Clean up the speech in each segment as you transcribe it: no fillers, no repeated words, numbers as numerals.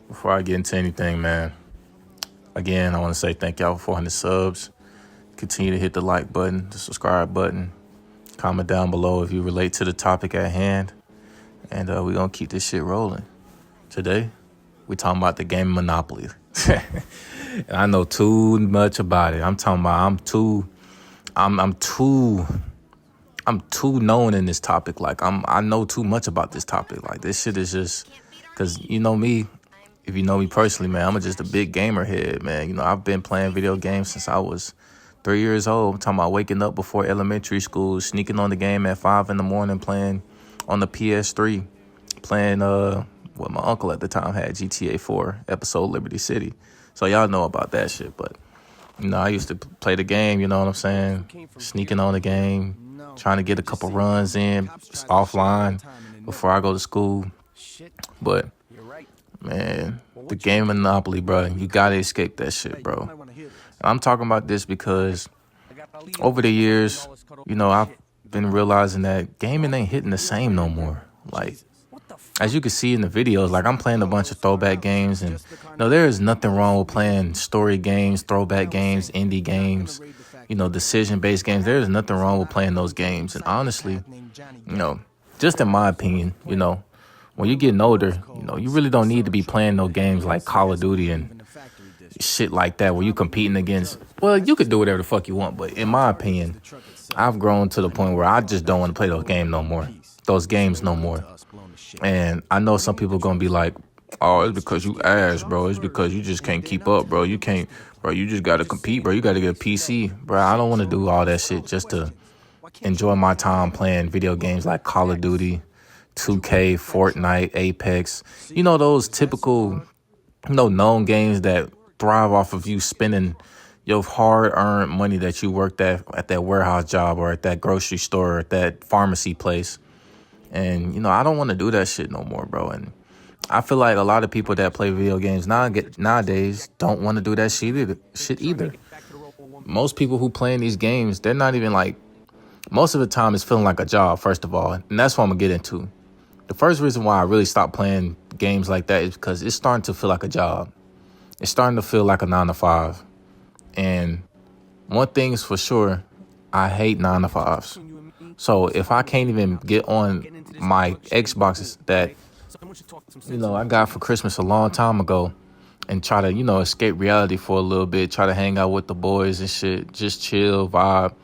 Before I get into anything, man, again, I want to say thank y'all for 400 subs. Continue to hit the like button, the subscribe button. Comment down below if you relate to the topic at hand. And we're going to keep this shit rolling. Today, we're talking about the game Monopoly. And I know too much about it. I'm talking about I'm too known in this topic. Like I know too much about this topic. Like this shit is just, cause you know me, if you know me personally, man, I'm just a big gamer head, man. You know, I've been playing video games since I was 3 years old. I'm talking about waking up before elementary school, sneaking on the game at 5 in the morning, playing on the PS3, playing what my uncle at the time had, GTA 4, episode Liberty City. So y'all know about that shit, but you know, I used to play the game, you know what I'm saying? Sneaking on the game, trying to get a couple runs in offline before I go to school. But, man, the game Monopoly, bro, you got to escape that shit, bro. And I'm talking about this because over the years, you know, I've been realizing that gaming ain't hitting the same no more. Like, as you can see in the videos, like I'm playing a bunch of throwback games, and you know, there is nothing wrong with playing story games, throwback games, indie games, you know, decision-based games. There is nothing wrong with playing those games. And honestly, you know, just in my opinion, you know, when you're getting older, you know, you really don't need to be playing no games like Call of Duty and shit like that where you're competing against, well, you could do whatever the fuck you want. But in my opinion, I've grown to the point where I just don't want to play those games no more. And I know some people gonna be like, oh, it's because you ass, bro. It's because you just can't keep up, bro. You can't, bro. You just gotta compete, bro. You gotta get a PC, bro. I don't want to do all that shit just to enjoy my time playing video games like Call of Duty, 2K, Fortnite, Apex. You know, those typical, you know, known games that thrive off of you spending your hard-earned money that you worked at that warehouse job or at that grocery store or at that pharmacy place. And, you know, I don't want to do that shit no more, bro. And I feel like a lot of people that play video games nowadays don't want to do that shit either. Most people who play in these games, they're not even like, most of the time it's feeling like a job, first of all. And that's what I'm going to get into. The first reason why I really stopped playing games like that is because it's starting to feel like a job. It's starting to feel like a 9 to 5. And one thing is for sure, I hate 9 to 5s. So if I can't even get on my Xboxes that, you know, I got for Christmas a long time ago and try to, you know, escape reality for a little bit, try to hang out with the boys and shit, just chill, vibe.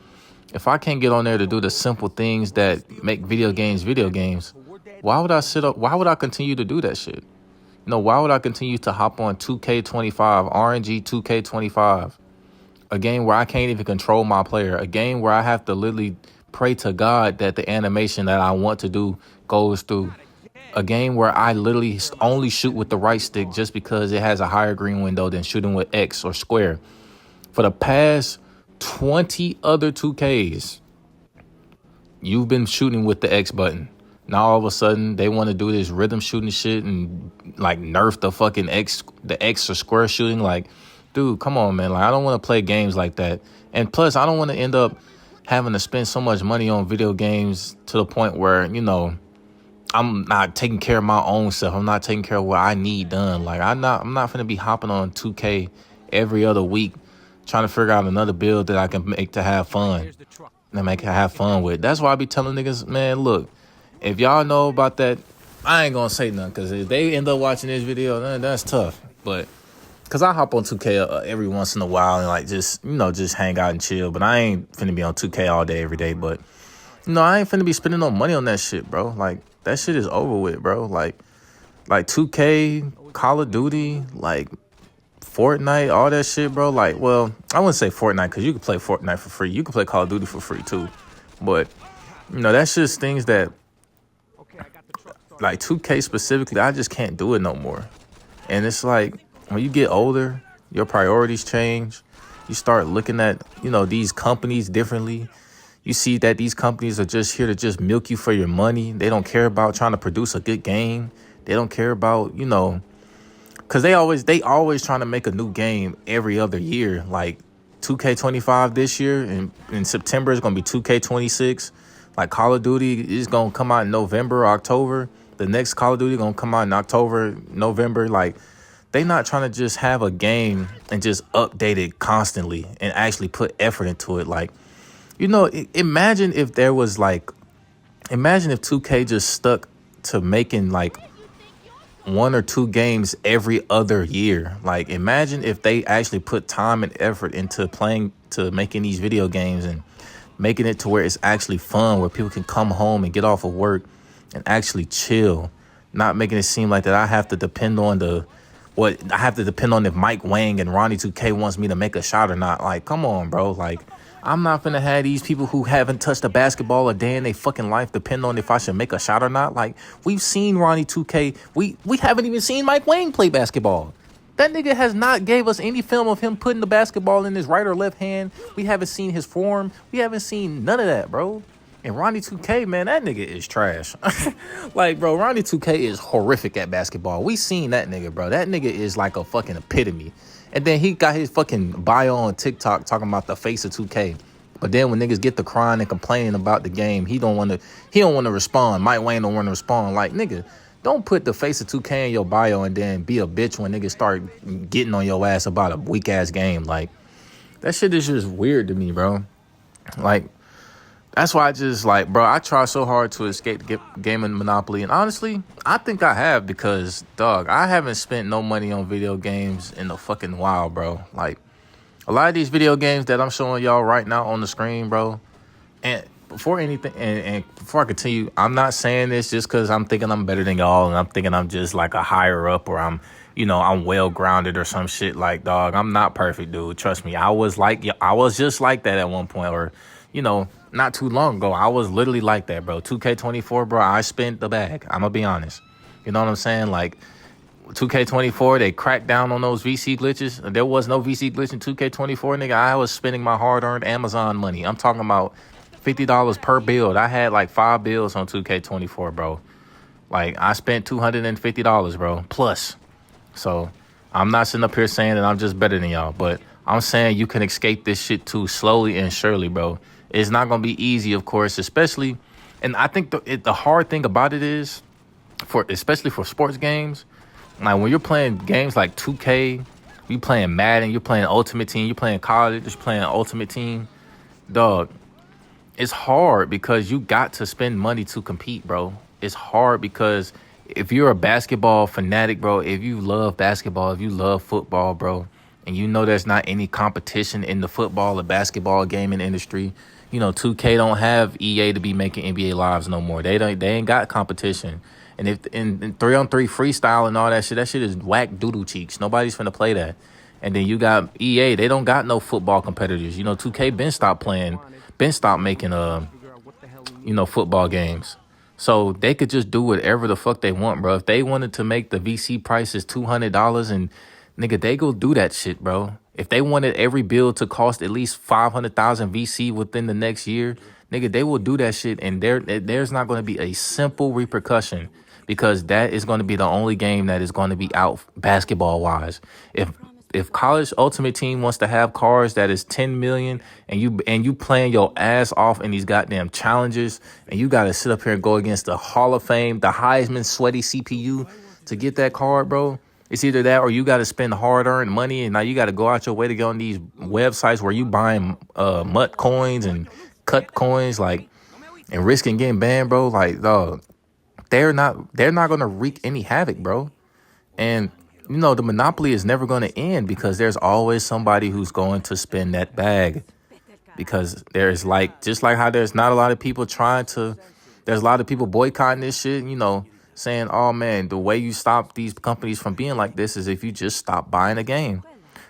If I can't get on there to do the simple things that make video games, why would I sit up? Why would I continue to do that shit? You know, why would I continue to hop on 2K25, RNG 2K25, a game where I can't even control my player, a game where I have to literally pray to God that the animation that I want to do goes through, a game where I literally only shoot with the right stick just because it has a higher green window than shooting with X or square. For the past 20 other 2Ks, you've been shooting with the X button. Now all of a sudden they want to do this rhythm shooting shit and like nerf the fucking the X or square shooting. Like, dude, come on, man. Like, I don't want to play games like that. And plus, I don't want to end up having to spend so much money on video games to the point where, you know, I'm not taking care of my own self. I'm not taking care of what I need done. Like, I'm not gonna be hopping on 2K every other week trying to figure out another build that I can make to have fun and have fun with. That's why I be telling niggas, man, look, if y'all know about that, I ain't gonna say nothing, because if they end up watching this video, then that's tough. But because I hop on 2K every once in a while and like just, you know, just hang out and chill. But I ain't finna be on 2K all day, every day. But, you know, I ain't finna be spending no money on that shit, bro. Like, that shit is over with, bro. Like 2K, Call of Duty, like Fortnite, all that shit, bro. Like, well, I wouldn't say Fortnite because you can play Fortnite for free. You can play Call of Duty for free too. But, you know, that's just things that, like 2K specifically, I just can't do it no more. And it's like, when you get older, your priorities change. You start looking at, you know, these companies differently. You see that these companies are just here to just milk you for your money. They don't care about trying to produce a good game. They don't care about, you know, because they always trying to make a new game every other year. Like 2K25 this year, and in September it's going to be 2K26. Like Call of Duty is going to come out in November, October. The next Call of Duty going to come out in October, November. Like, They not trying to just have a game and just update it constantly and actually put effort into it. Like, imagine if there was like, imagine if 2K just stuck to making like 1 or 2 games every other year. Like, imagine if they actually put time and effort into making these video games and making it to where it's actually fun, where people can come home and get off of work and actually chill, not making it seem like that I have to depend on if Mike Wang and Ronnie 2K wants me to make a shot or not. Like, come on, bro. Like, I'm not finna have these people who haven't touched a basketball a day in their fucking life depend on if I should make a shot or not. Like, we've seen Ronnie 2K. We haven't even seen Mike Wang play basketball. That nigga has not gave us any film of him putting the basketball in his right or left hand. We haven't seen his form. We haven't seen none of that, bro. And Ronnie 2K, man, that nigga is trash. Like, bro, Ronnie 2K is horrific at basketball. We seen that nigga, bro. That nigga is like a fucking epitome. And then he got his fucking bio on TikTok talking about the face of 2K. But then when niggas get to crying and complaining about the game, he don't want to respond. Mike Wayne don't want to respond. Like, nigga, don't put the face of 2K in your bio and then be a bitch when niggas start getting on your ass about a weak ass game. Like, that shit is just weird to me, bro. Like, that's why I just, like, bro, I try so hard to escape gaming monopoly. And honestly, I think I have because, dog, I haven't spent no money on video games in a fucking while, bro. Like, a lot of these video games that I'm showing y'all right now on the screen, bro. And before anything, and before I continue, I'm not saying this just because I'm thinking I'm better than y'all and I'm thinking I'm just like a higher up or I'm well-grounded or some shit. Like, dog, I'm not perfect, dude. Trust me. I was just like that at one point, or, not too long ago. I was literally like that, bro. 2K24, bro, I spent the bag. I'm going to be honest. You know what I'm saying? Like, 2K24, they cracked down on those VC glitches. There was no VC glitch in 2K24, nigga. I was spending my hard-earned Amazon money. I'm talking about $50 per build. I had like 5 builds on 2K24, bro. Like, I spent $250, bro, plus. So, I'm not sitting up here saying that I'm just better than y'all, but I'm saying you can escape this shit too slowly and surely, bro. It's not going to be easy, of course, especially, and I think the hard thing about it is, especially for sports games, like when you're playing games like 2K, you playing Madden, you're playing Ultimate Team, you're playing college, you're playing Ultimate Team, dog, it's hard because you got to spend money to compete, bro. It's hard because if you're a basketball fanatic, bro, if you love basketball, if you love football, bro, and you know there's not any competition in the football or basketball gaming industry, 2K don't have EA to be making NBA Lives no more. They ain't got competition. And if in 3-on-3 freestyle and all that shit is whack doodle cheeks. Nobody's finna play that. And then you got EA. They don't got no football competitors. 2K been stopped making football games. So they could just do whatever the fuck they want, bro. If they wanted to make the VC prices $200 and nigga, they go do that shit, bro. If they wanted every build to cost at least 500,000 VC within the next year, nigga, they will do that shit. And there's not going to be a simple repercussion because that is going to be the only game that is going to be out basketball wise. If College Ultimate Team wants to have cars that is 10 million and you playing your ass off in these goddamn challenges and you got to sit up here and go against the Hall of Fame, the Heisman sweaty CPU to get that card, bro. It's either that or you got to spend hard-earned money, and now you got to go out your way to get on these websites where you buying MUT coins and cut coins, like, and risking getting banned, bro. Like, dog, they're not going to wreak any havoc, bro. And, the monopoly is never going to end because there's always somebody who's going to spend that bag. Because there's just like how there's not a lot of people there's a lot of people boycotting this shit, saying, oh, man, the way you stop these companies from being like this is if you just stop buying a game.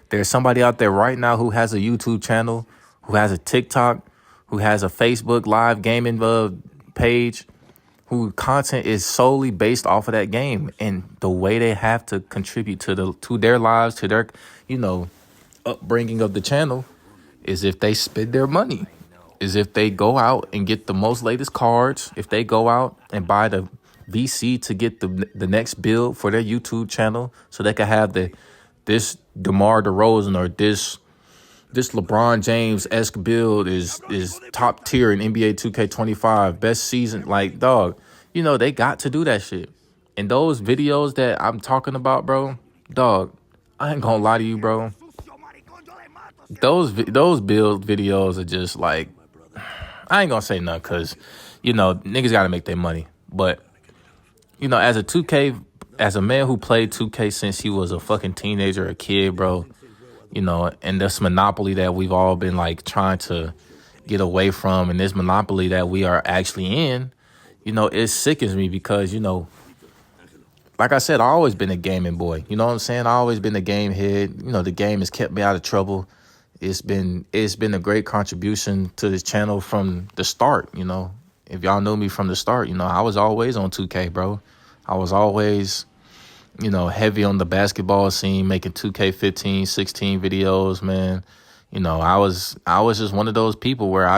There's somebody out there right now who has a YouTube channel, who has a TikTok, who has a Facebook live gaming page, who content is solely based off of that game. And the way they have to contribute to their lives, to their, upbringing of the channel is if they spend their money, is if they go out and get the most latest cards, if they go out and buy the VC to get the next build for their YouTube channel so they can have this DeMar DeRozan or this LeBron James-esque build is top tier in NBA 2K25, best season. Like, dog, they got to do that shit. And those videos that I'm talking about, bro, Dog, I ain't gonna lie to you, bro. Those build videos are just like, I ain't gonna say nothing because, niggas gotta make their money. But, as a 2K, as a man who played 2K since he was a fucking teenager, a kid, bro, and this monopoly that we've all been like trying to get away from, and this monopoly that we are actually in, it sickens me because, like I said, I always been a gaming boy. You know what I'm saying? I always been a game head. The game has kept me out of trouble. It's been a great contribution to this channel from the start. If y'all knew me from the start, I was always on 2K, bro. I was always, heavy on the basketball scene, making 2K15, 16 videos, man. I was just one of those people where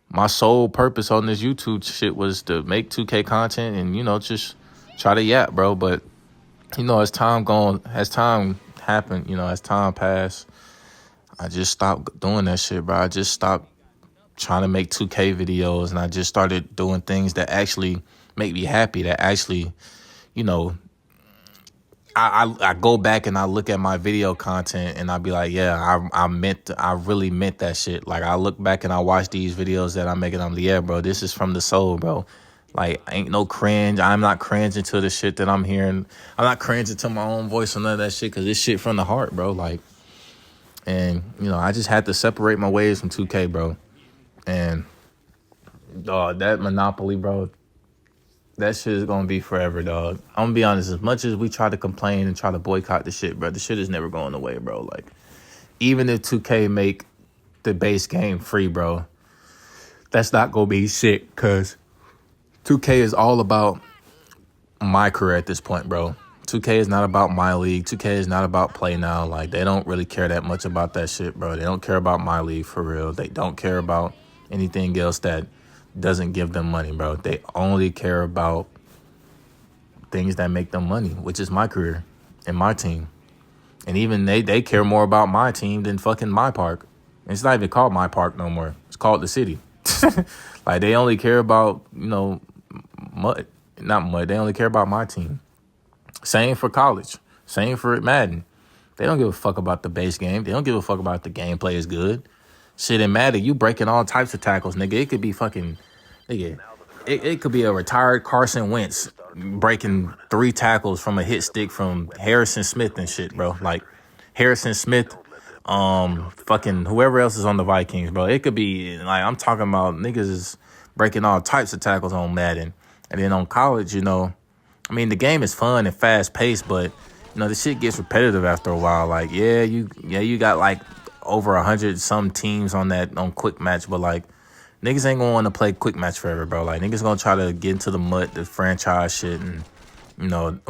my sole purpose on this YouTube shit was to make 2K content and, just try to yap, bro. But, as time happened, as time passed, I just stopped doing that shit, bro. I just stopped trying to make 2K videos, and I just started doing things that actually make me happy, that actually, I go back and I look at my video content and I be like, yeah, I really meant that shit. Like, I look back and I watch these videos that I'm making. I'm like, yeah, bro, this is from the soul, bro. Like, ain't no cringe. I'm not cringing to the shit that I'm hearing. I'm not cringing to my own voice or none of that shit because this shit from the heart, bro. Like, and, I just had to separate my ways from 2K, bro. And, that monopoly, bro, that shit is going to be forever, dog. I'm going to be honest. As much as we try to complain and try to boycott the shit, bro, the shit is never going away, bro. Like, even if 2K make the base game free, bro, that's not going to be shit because 2K is all about my career at this point, bro. 2K is not about my league. 2K is not about play now. Like, they don't really care that much about that shit, bro. They don't care about my league for real. They don't care about anything else that doesn't give them money, bro. They only care about things that make them money, which is my career and my team. And even they care more about my team than fucking my park. And it's not even called my park no more. It's called the city. Like, they only care about, mud. Not mud. They only care about my team. Same for college. Same for Madden. They don't give a fuck about the base game. They don't give a fuck about if the gameplay is good. Shit in Madden, you breaking all types of tackles, nigga. It could be fucking, nigga. It could be a retired Carson Wentz breaking 3 tackles from a hit stick from Harrison Smith and shit, bro. Like, Harrison Smith, fucking whoever else is on the Vikings, bro. It could be, like, I'm talking about niggas is breaking all types of tackles on Madden. And then on college, I mean, the game is fun and fast paced, but, the shit gets repetitive after a while. Like, you got like over 100 some teams on quick match, but like, niggas ain't gonna want to play quick match forever, bro. Like, niggas gonna try to get into the franchise shit, and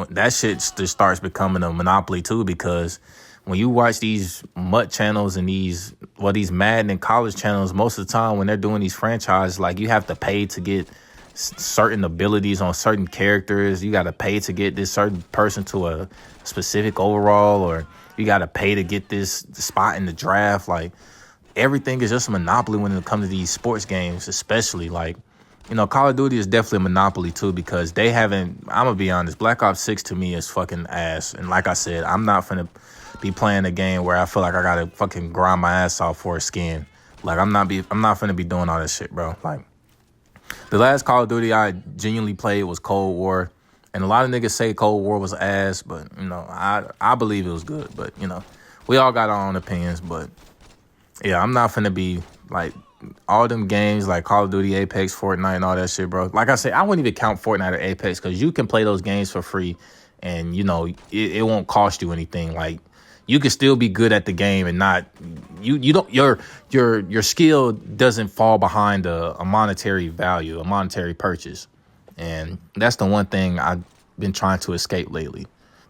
that shit just starts becoming a monopoly too, because when you watch these MUT channels and these Madden and college channels, most of the time when they're doing these franchises, like, you have to pay to get certain abilities on certain characters. You got to pay to get this certain person to a specific overall, or you got to pay to get this spot in the draft. Like, everything is just a monopoly when it comes to these sports games, especially. Like, Call of Duty is definitely a monopoly too, because they haven't, I'm going to be honest, Black Ops 6 to me is fucking ass. And like I said, I'm not finna be playing a game where I feel like I got to fucking grind my ass off for a skin. Like, I'm not finna be doing all this shit, bro. Like, the last Call of Duty I genuinely played was Cold War. And a lot of niggas say Cold War was ass, but, I believe it was good. But, we all got our own opinions. But, yeah, I'm not finna be, like, all them games like Call of Duty, Apex, Fortnite, and all that shit, bro. Like I said, I wouldn't even count Fortnite or Apex because you can play those games for free and, it won't cost you anything. Like, you can still be good at the game and not, you don't, your skill doesn't fall behind a monetary value, a monetary purchase. And that's the one thing I've been trying to escape lately.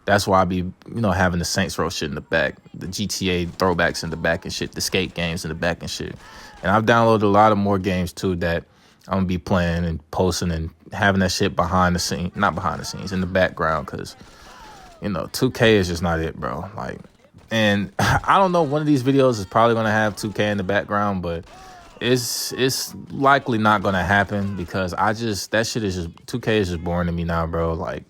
That's why I be, having the Saintsrow shit in the back, the GTA throwbacks in the back and shit, the skate games in the back and shit. And I've downloaded a lot of more games too that I'm gonna be playing and posting and having that shit behind the scene, not behind the scenes, in the background, because, 2K is just not it, bro. Like, and I don't know, one of these videos is probably gonna have 2K in the background, but it's likely not gonna happen because that shit is just, 2K is just boring to me now, bro. Like,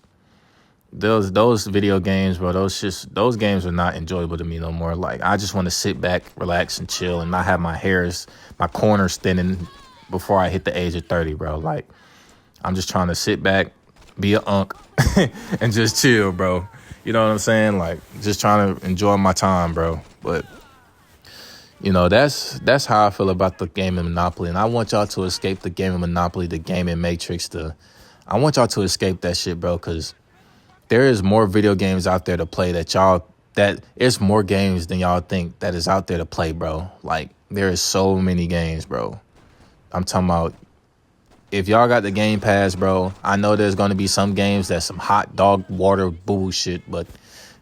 those video games, bro, those games are not enjoyable to me no more. Like, I just want to sit back, relax, and chill, and not have my corners thinning before I hit the age of 30, bro. Like, I'm just trying to sit back, be a unk, and just chill, bro. You know what I'm saying? Like, just trying to enjoy my time, bro. But that's how I feel about the game of Monopoly, and I want y'all to escape the game of Monopoly, the game in Matrix. I want y'all to escape that shit, bro, because there is more video games out there to play that it's more games than y'all think that is out there to play, bro. Like, there is so many games, bro. I'm talking about, if y'all got the Game Pass, bro, I know there's going to be some games that's some hot dog water bullshit, but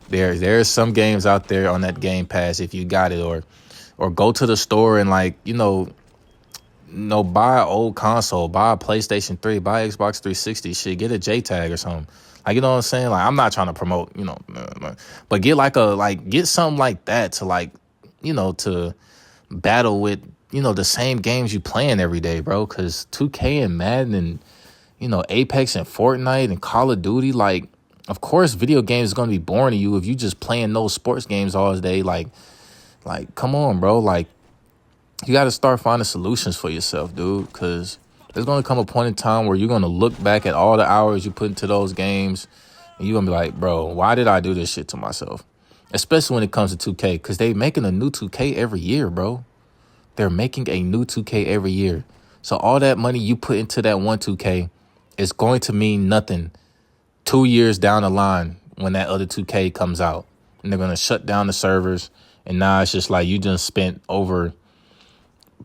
there's some games out there on that Game Pass if you got it, or go to the store and, like, buy an old console, buy a PlayStation 3, buy Xbox 360 shit, get a JTAG or something. Like, you know what I'm saying? Like, I'm not trying to promote, but get something like that to, like, to battle with, the same games you playing every day, bro. Because 2K and Madden and, Apex and Fortnite and Call of Duty, like, of course, video games is going to be boring to you if you just playing those sports games all day. Like, come on, bro. Like, you got to start finding solutions for yourself, dude, because there's going to come a point in time where you're going to look back at all the hours you put into those games, and you're going to be like, bro, why did I do this shit to myself? Especially when it comes to 2K, because they making a new 2K every year, bro. They're making a new 2K every year. So all that money you put into that one 2K is going to mean nothing 2 years down the line when that other 2K comes out. And they're going to shut down the servers, and now it's just like you just spent over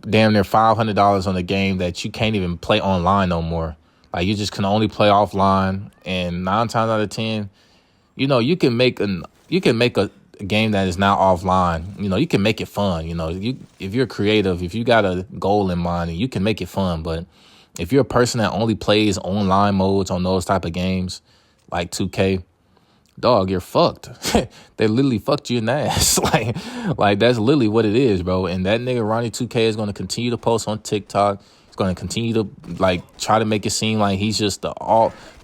damn near $500 on a game that you can't even play online no more. Like, you just can only play offline, and 9 times out of 10, you can make a game that is now offline. You can make it fun. If you're creative, if you got a goal in mind, you can make it fun. But if you're a person that only plays online modes on those type of games like 2K, dog, you're fucked. They literally fucked you in the ass. like that's literally what it is, bro. And that nigga Ronnie 2K is going to continue to post on TikTok. He's going to continue to, like, try to make it seem like he's just the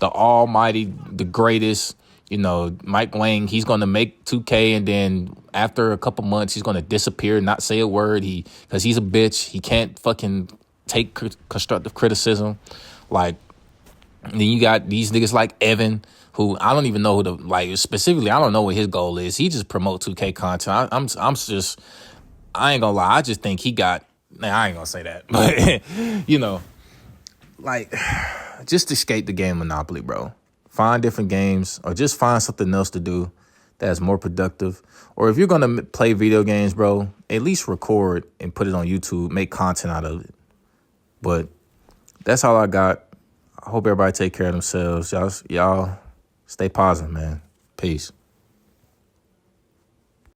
almighty, the greatest. Mike Wang, he's going to make 2K, and then after a couple months, he's going to disappear, not say a word. Because he's a bitch. He can't fucking take constructive criticism. Like, then you got these niggas like Evan, who I don't even know specifically, I don't know what his goal is. He just promote 2K content. I ain't gonna lie. I just think I ain't gonna say that. But, like, just escape the game Monopoly, bro. Find different games, or just find something else to do that's more productive. Or if you're going to play video games, bro, at least record and put it on YouTube. Make content out of it. But that's all I got. I hope everybody take care of themselves. Y'all stay positive, man. Peace.